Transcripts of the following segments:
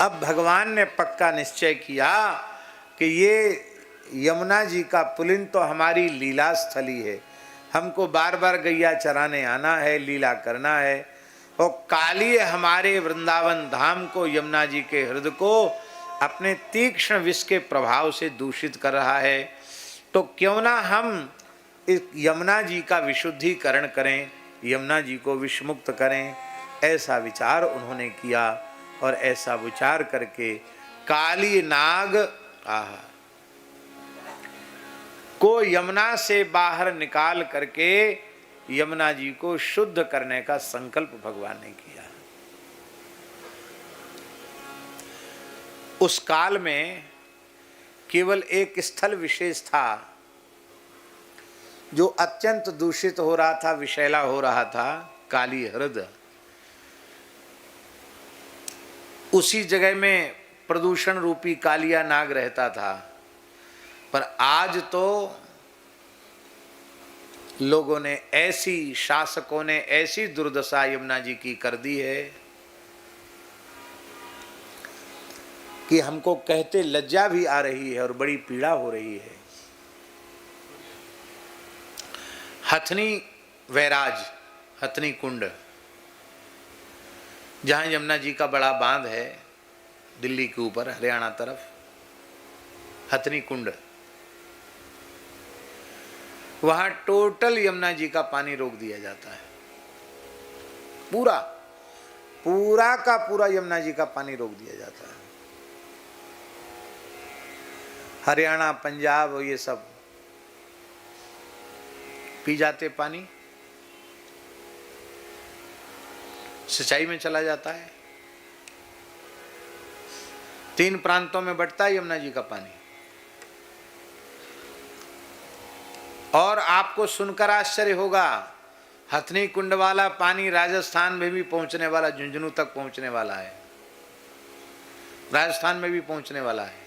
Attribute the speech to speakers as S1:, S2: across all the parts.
S1: अब भगवान ने पक्का निश्चय किया कि ये यमुना जी का पुलिन तो हमारी लीला स्थली है, हमको बार बार गैया चराने आना है, लीला करना है। और काली हमारे वृंदावन धाम को, यमुना जी के हृदय को अपने तीक्ष्ण विष के प्रभाव से दूषित कर रहा है। तो क्यों ना हम इस यमुना जी का विशुद्धिकरण करें, यमुना जी को विषमुक्त करें। ऐसा विचार उन्होंने किया और ऐसा विचार करके काली नाग को यमुना से बाहर निकाल करके यमुना जी को शुद्ध करने का संकल्प भगवान ने किया। उस काल में केवल एक स्थल विशेष था जो अत्यंत दूषित हो रहा था, विषैला हो रहा था, काली हृदय। उसी जगह में प्रदूषण रूपी कालिया नाग रहता था। पर आज तो लोगों ने ऐसी, शासकों ने ऐसी दुर्दशा यमुना जी की कर दी है कि हमको कहते लज्जा भी आ रही है और बड़ी पीड़ा हो रही है। हथनी वैराज, हथनी कुंड, जहाँ यमुना जी का बड़ा बांध है दिल्ली के ऊपर, हरियाणा तरफ, हथनी कुंड, वहाँ टोटल यमुना जी का पानी रोक दिया जाता है। पूरा पूरा का पूरा यमुना जी का पानी रोक दिया जाता है। हरियाणा, पंजाब, ये सब पी जाते पानी, सिंचाई में चला जाता है। 3 प्रांतों में बंटता है यमुना जी का पानी। और आपको सुनकर आश्चर्य होगा, हथनी कुंड वाला पानी राजस्थान में भी पहुंचने वाला, झुंझुनू तक पहुंचने वाला है, राजस्थान में भी पहुंचने वाला है।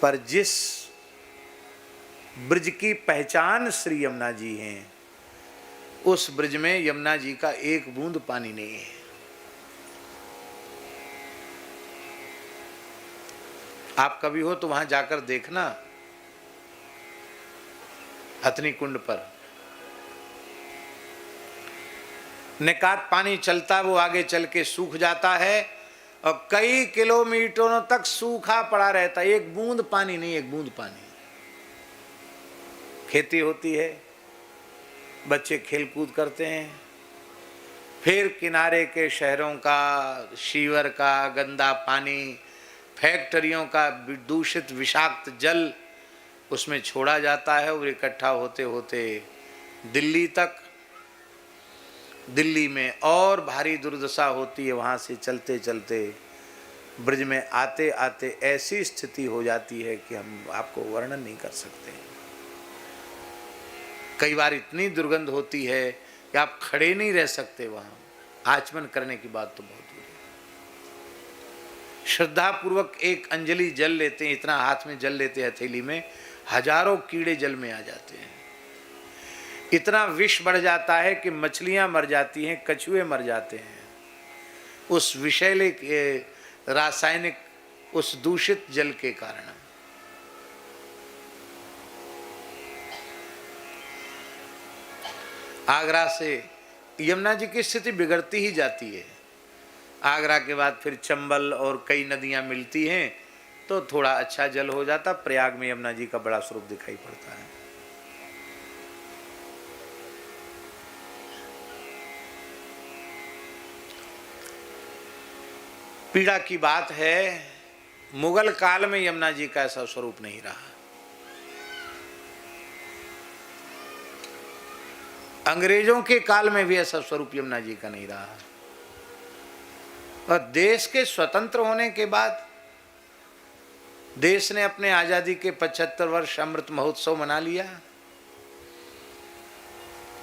S1: पर जिस ब्रज की पहचान श्री यमुना जी हैं, उस ब्रज में यमुना जी का एक बूंद पानी नहीं है। आप कभी हो तो वहां जाकर देखना, हथनी कुंड पर निकात पानी चलता, वो आगे चल के सूख जाता है और कई किलोमीटरों तक सूखा पड़ा रहता है, एक बूंद पानी नहीं, एक बूंद पानी। खेती होती है, बच्चे खेल कूद करते हैं, फिर किनारे के शहरों का शीवर का गंदा पानी, फैक्ट्रियों का दूषित विषाक्त जल उसमें छोड़ा जाता है और इकट्ठा होते होते दिल्ली तक। दिल्ली में और भारी दुर्दशा होती है। वहाँ से चलते चलते ब्रज में आते आते ऐसी स्थिति हो जाती है कि हम आपको वर्णन नहीं कर सकते। कई बार इतनी दुर्गंध होती है कि आप खड़े नहीं रह सकते वहाँ। आचमन करने की बात तो बहुत दूर है। श्रद्धा पूर्वक एक अंजलि जल लेते हैं, इतना हाथ में जल लेते हैं हथेली में, हजारों कीड़े जल में आ जाते हैं। इतना विष बढ़ जाता है कि मछलियां मर जाती हैं, कछुए मर जाते हैं, उस विषैले के रासायनिक, उस दूषित जल के कारण। आगरा से यमुना जी की स्थिति बिगड़ती ही जाती है। आगरा के बाद फिर चंबल और कई नदियां मिलती हैं तो थोड़ा अच्छा जल हो जाता। प्रयाग में यमुना जी का बड़ा स्वरूप दिखाई पड़ता है। पीड़ा की बात है, मुगल काल में यमुना जी का ऐसा स्वरूप नहीं रहा। अंग्रेजों के काल में भी ऐसा स्वरूप यमुना जी का नहीं रहा। और देश के स्वतंत्र होने के बाद देश ने अपने आजादी के 75 वर्ष अमृत महोत्सव मना लिया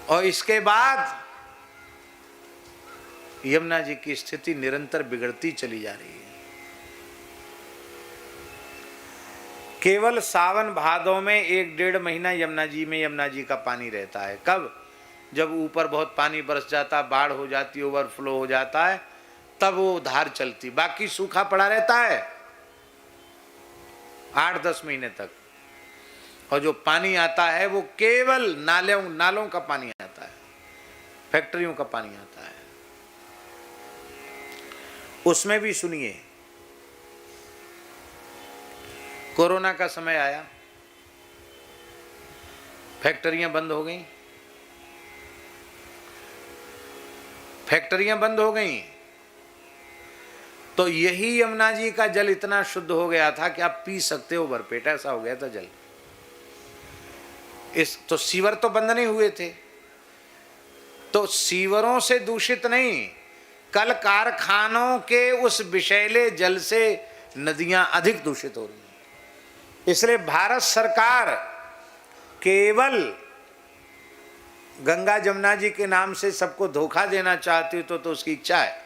S1: और इसके बाद यमुना जी की स्थिति निरंतर बिगड़ती चली जा रही है। केवल सावन भादों में 1-1.5 महीना यमुना जी का पानी रहता है। कब? जब ऊपर बहुत पानी बरस जाता, बाढ़ हो जाती, ओवरफ्लो हो जाता है, तब वो धार चलती, बाकी सूखा पड़ा रहता है 8-10 महीने तक। और जो पानी आता है वो केवल नालों का पानी आता है, फैक्ट्रियों का पानी आता है। उसमें भी सुनिए, कोरोना का समय आया, फैक्ट्रियां बंद हो गई, फैक्ट्रियां बंद हो गई, तो यही यमुना जी का जल इतना शुद्ध हो गया था कि आप पी सकते हो भरपेट, ऐसा हो गया था जल। इस तो सीवर तो बंद नहीं हुए थे, तो सीवरों से दूषित नहीं, कल कारखानों के उस विषैले जल से नदियां अधिक दूषित हो रही हैं। इसलिए भारत सरकार केवल गंगा जमुना जी के नाम से सबको धोखा देना चाहती है तो उसकी इच्छा है।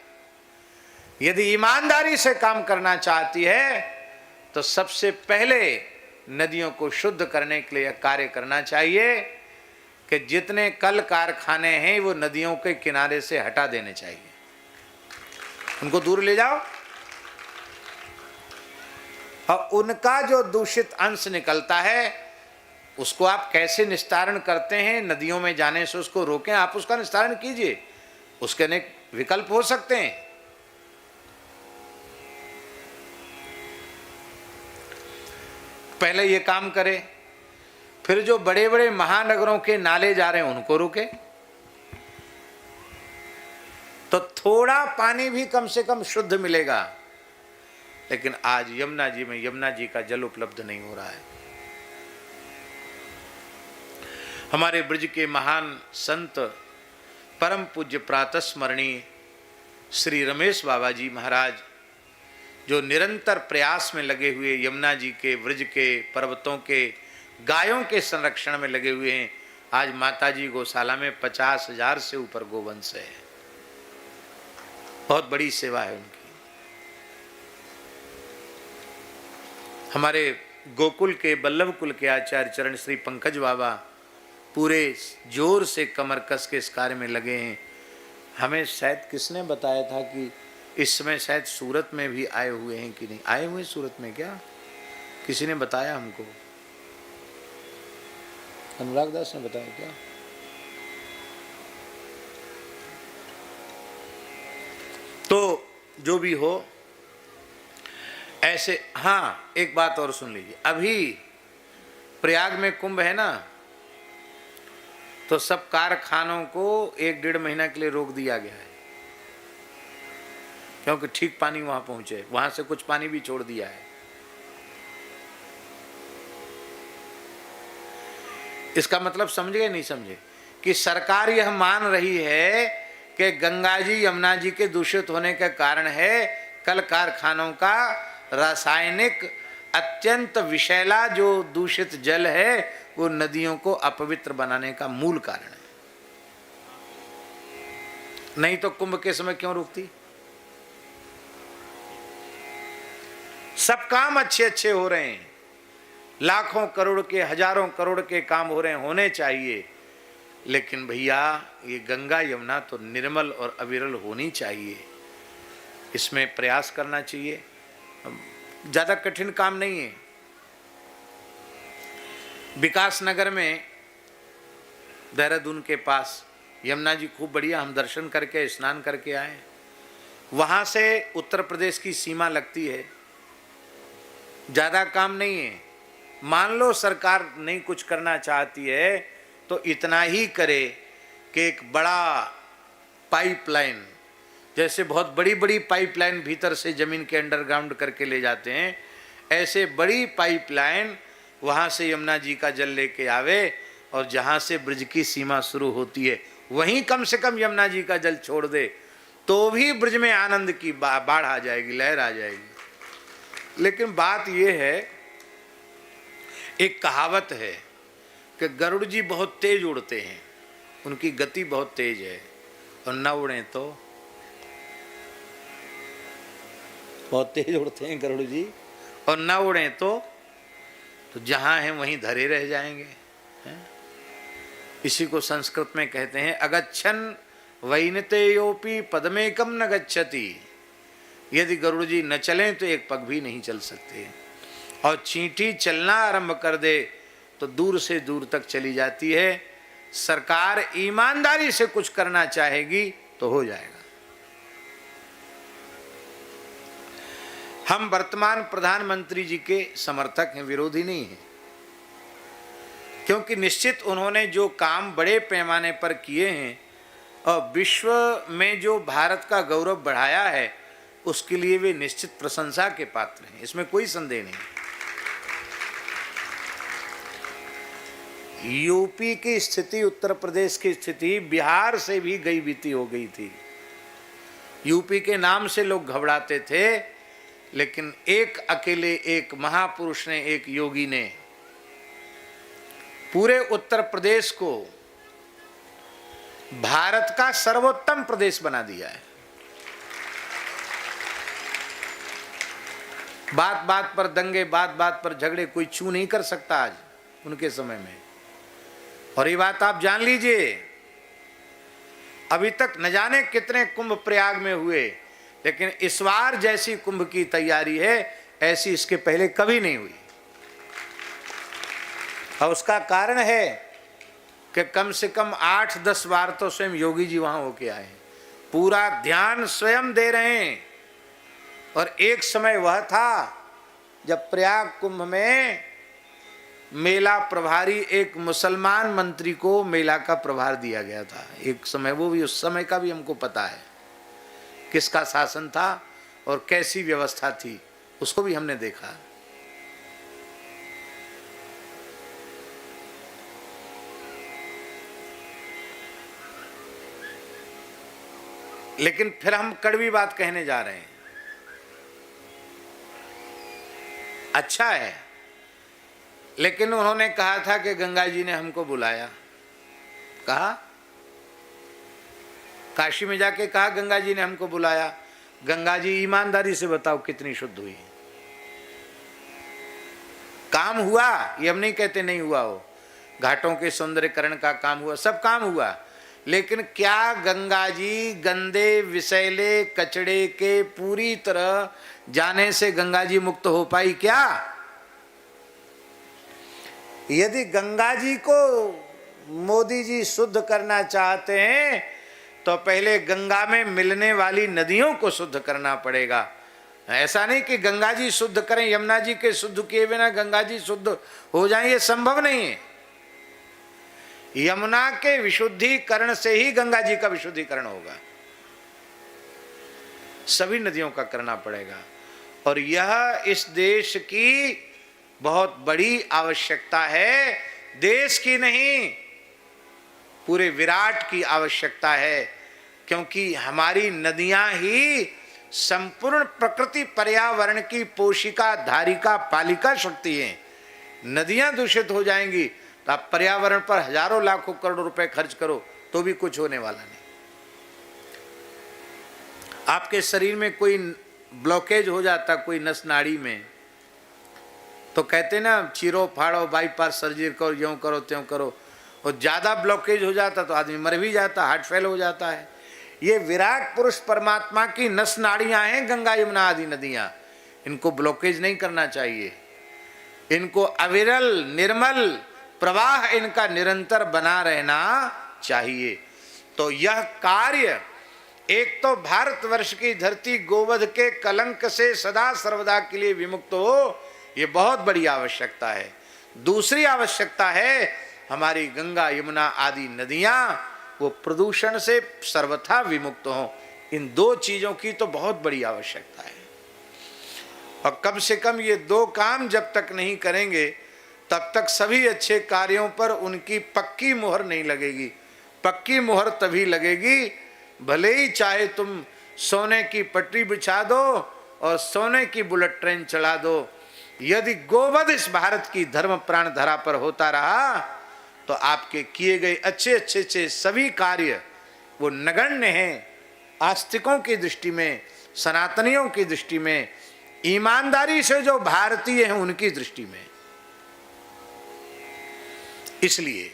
S1: यदि ईमानदारी से काम करना चाहती है तो सबसे पहले नदियों को शुद्ध करने के लिए कार्य करना चाहिए कि जितने कल कारखाने हैं वो नदियों के किनारे से हटा देने चाहिए, उनको दूर ले जाओ, और उनका जो दूषित अंश निकलता है उसको आप कैसे निस्तारण करते हैं, नदियों में जाने से उसको रोकें, आप उसका निस्तारण कीजिए, उसके अनेक विकल्प हो सकते हैं। पहले ये काम करें, फिर जो बड़े बड़े महानगरों के नाले जा रहे हैं उनको रोके, तो थोड़ा पानी भी कम से कम शुद्ध मिलेगा। लेकिन आज यमुना जी में यमुना जी का जल उपलब्ध नहीं हो रहा है। हमारे ब्रज के महान संत परम पूज्य प्रातस्मरणीय श्री रमेश बाबा जी महाराज जो निरंतर प्रयास में लगे हुए, यमुना जी के ब्रज के पर्वतों के गायों के संरक्षण में लगे हुए हैं। आज माताजी गौशाला में 50,000 से ऊपर गोवंश है, बहुत बड़ी सेवा है उनकी। हमारे गोकुल के बल्लभ कुल के आचार्य चरण श्री पंकज बाबा पूरे जोर से कमर कस के इस कार्य में लगे हैं। हमें शायद किसने बताया था कि इस समय शायद सूरत में भी आए हुए हैं कि नहीं आए हुए, सूरत में क्या किसी ने बताया हमको, अनुराग दास ने बताया क्या? तो जो भी हो ऐसे। हाँ, एक बात और सुन लीजिए, अभी प्रयाग में कुंभ है ना, तो सब कारखानों को 1-1.5 महीना के लिए रोक दिया गया है, क्योंकि ठीक पानी वहां पहुंचे, वहां से कुछ पानी भी छोड़ दिया है। इसका मतलब समझ गए नहीं समझे कि सरकार यह मान रही है कि गंगा जी यमुना जी के दूषित होने का कारण है कल कारखानों का रासायनिक अत्यंत विषैला जो दूषित जल है वो नदियों को अपवित्र बनाने का मूल कारण है। नहीं तो कुंभ के समय क्यों रुकती? सब काम अच्छे अच्छे हो रहे हैं, लाखों करोड़ के हजारों करोड़ के काम हो रहे हैं, होने चाहिए, लेकिन भैया ये गंगा यमुना तो निर्मल और अविरल होनी चाहिए, इसमें प्रयास करना चाहिए। ज़्यादा कठिन काम नहीं है। विकास नगर में देहरादून के पास यमुना जी खूब बढ़िया, हम दर्शन करके स्नान करके आए। वहाँ से उत्तर प्रदेश की सीमा लगती है, ज़्यादा काम नहीं है। मान लो सरकार नहीं कुछ करना चाहती है तो इतना ही करे कि एक बड़ा पाइपलाइन, जैसे बहुत बड़ी बड़ी पाइपलाइन भीतर से ज़मीन के अंडरग्राउंड करके ले जाते हैं, ऐसे बड़ी पाइपलाइन वहाँ से यमुना जी का जल लेके आवे और जहाँ से ब्रज की सीमा शुरू होती है वहीं कम से कम यमुना जी का जल छोड़ दे, तो भी ब्रज में आनंद की बाढ़ आ जाएगी, लहर आ जाएगी। लेकिन बात यह है, एक कहावत है कि गरुड़ जी बहुत तेज उड़ते हैं, उनकी गति बहुत तेज है, और न उड़े तो बहुत तेज उड़ते हैं गरुड़ जी, और न उड़े तो जहां हैं वहीं धरे रह जाएंगे। इसी को संस्कृत में कहते हैं अगच्छन वैनते योपि पदमेकम न गच्छति, यदि गरुड़ जी न चलें तो एक पग भी नहीं चल सकते, और चींटी चलना आरंभ कर दे तो दूर से दूर तक चली जाती है। सरकार ईमानदारी से कुछ करना चाहेगी तो हो जाएगा। हम वर्तमान प्रधानमंत्री जी के समर्थक हैं, विरोधी नहीं हैं, क्योंकि निश्चित उन्होंने जो काम बड़े पैमाने पर किए हैं और विश्व में जो भारत का गौरव बढ़ाया है, उसके लिए वे निश्चित प्रशंसा के पात्र हैं, इसमें कोई संदेह नहीं। यूपी की स्थिति, उत्तर प्रदेश की स्थिति बिहार से भी गई बीती हो गई थी। यूपी के नाम से लोग घबराते थे, लेकिन एक अकेले एक महापुरुष ने, एक योगी ने पूरे उत्तर प्रदेश को भारत का सर्वोत्तम प्रदेश बना दिया है। बात बात पर दंगे, बात बात पर झगड़े कोई छू नहीं कर सकता आज उनके समय में। और ये बात आप जान लीजिए, अभी तक न जाने कितने कुंभ प्रयाग में हुए, लेकिन इस बार जैसी कुंभ की तैयारी है ऐसी इसके पहले कभी नहीं हुई। और उसका कारण है कि कम से कम 8-10 बार तो स्वयं योगी जी वहां होके आए, पूरा ध्यान स्वयं दे रहे हैं। और एक समय वह था जब प्रयाग कुंभ में मेला प्रभारी एक मुसलमान मंत्री को मेला का प्रभार दिया गया था। एक समय, वो भी उस समय का भी हमको पता है किसका शासन था और कैसी व्यवस्था थी, उसको भी हमने देखा। लेकिन फिर हम कड़वी बात कहने जा रहे हैं। अच्छा है, लेकिन उन्होंने कहा था कि गंगा जी ने हमको बुलाया। कहा, काशी में जाके कहा गंगा जी ने हमको बुलाया। गंगा जी ईमानदारी से बताओ कितनी शुद्ध हुई? काम हुआ, ये हम नहीं कहते नहीं हुआ हो, घाटों के सौंदर्यकरण का काम हुआ, सब काम हुआ, लेकिन क्या गंगा जी गंदे विषैले कचड़े के पूरी तरह जाने से गंगा जी मुक्त हो पाई क्या? यदि गंगा जी को मोदी जी शुद्ध करना चाहते हैं तो पहले गंगा में मिलने वाली नदियों को शुद्ध करना पड़ेगा। ऐसा नहीं कि गंगा जी शुद्ध करें, यमुना जी के शुद्ध किए बिना गंगा जी शुद्ध हो जाएं, ये संभव नहीं है। यमुना के विशुद्धिकरण से ही गंगा जी का विशुद्धिकरण होगा, सभी नदियों का करना पड़ेगा। और यह इस देश की बहुत बड़ी आवश्यकता है, देश की नहीं, पूरे विराट की आवश्यकता है, क्योंकि हमारी नदियां ही संपूर्ण प्रकृति पर्यावरण की पोषिका, धारिका, पालिका शक्ति है। नदियां दूषित हो जाएंगी तो आप पर्यावरण पर हजारों लाखों करोड़ों रुपए खर्च करो तो भी कुछ होने वाला नहीं। आपके शरीर में कोई ब्लॉकेज हो जाता, कोई नस नाड़ी में, तो कहते ना चीरो फाड़ो, बाईपास सर्जरी करो, यूं करो त्यों करो। और ज्यादा ब्लॉकेज हो जाता तो आदमी मर भी जाता, हार्ट फेल हो जाता है। ये विराट पुरुष परमात्मा की नस नाड़ियां हैं गंगा यमुना आदि नदियां, इनको ब्लॉकेज नहीं करना चाहिए। इनको अविरल निर्मल प्रवाह इनका निरंतर बना रहना चाहिए। तो यह कार्य एक तो भारतवर्ष की धरती गोवध के कलंक से सदा सर्वदा के लिए विमुक्त हो, ये बहुत बड़ी आवश्यकता है। दूसरी आवश्यकता है हमारी गंगा यमुना आदि नदियां वो प्रदूषण से सर्वथा विमुक्त हों। इन दो चीजों की तो बहुत बड़ी आवश्यकता है। और कम से कम ये दो काम जब तक नहीं करेंगे तब तक सभी अच्छे कार्यों पर उनकी पक्की मुहर नहीं लगेगी। पक्की मुहर तभी लगेगी भले ही चाहे तुम सोने की पटरी बिछा दो और सोने की बुलेट ट्रेन चला दो, यदि गोवध इस भारत की धर्म प्राण धरा पर होता रहा तो आपके किए गए अच्छे अच्छे से सभी कार्य वो नगण्य हैं। आस्तिकों की दृष्टि में, सनातनियों की दृष्टि में, ईमानदारी से जो भारतीय हैं उनकी दृष्टि में। इसलिए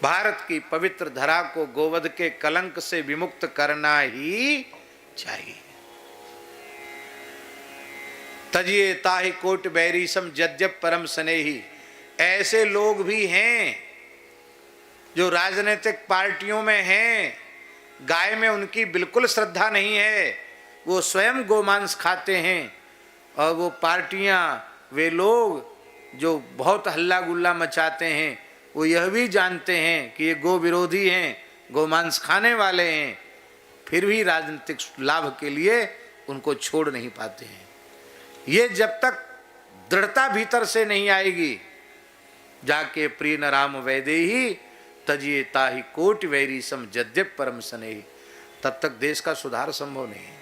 S1: भारत की पवित्र धरा को गोवध के कलंक से विमुक्त करना ही चाहिए। तजिए ताहि कोट बैरी सम जद्यप परम स्नेही। ऐसे लोग भी हैं जो राजनीतिक पार्टियों में हैं, गाय में उनकी बिल्कुल श्रद्धा नहीं है, वो स्वयं गोमांस खाते हैं। और वो पार्टियां, वे लोग जो बहुत हल्ला गुल्ला मचाते हैं, वो यह भी जानते हैं कि ये गो विरोधी हैं, गोमांस खाने वाले हैं, फिर भी राजनीतिक लाभ के लिए उनको छोड़ नहीं पाते हैं। ये जब तक दृढ़ता भीतर से नहीं आएगी, जाके प्रिय न राम वैदेही तजिए ताहि कोटि वैरी सम जद्यप परम स्नेही, तब तक देश का सुधार संभव नहीं है।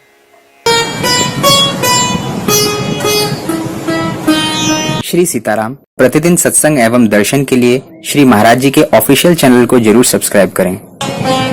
S2: श्री सीताराम प्रतिदिन सत्संग एवं दर्शन के लिए श्री महाराज जी के ऑफिशियल चैनल को जरूर सब्सक्राइब करें।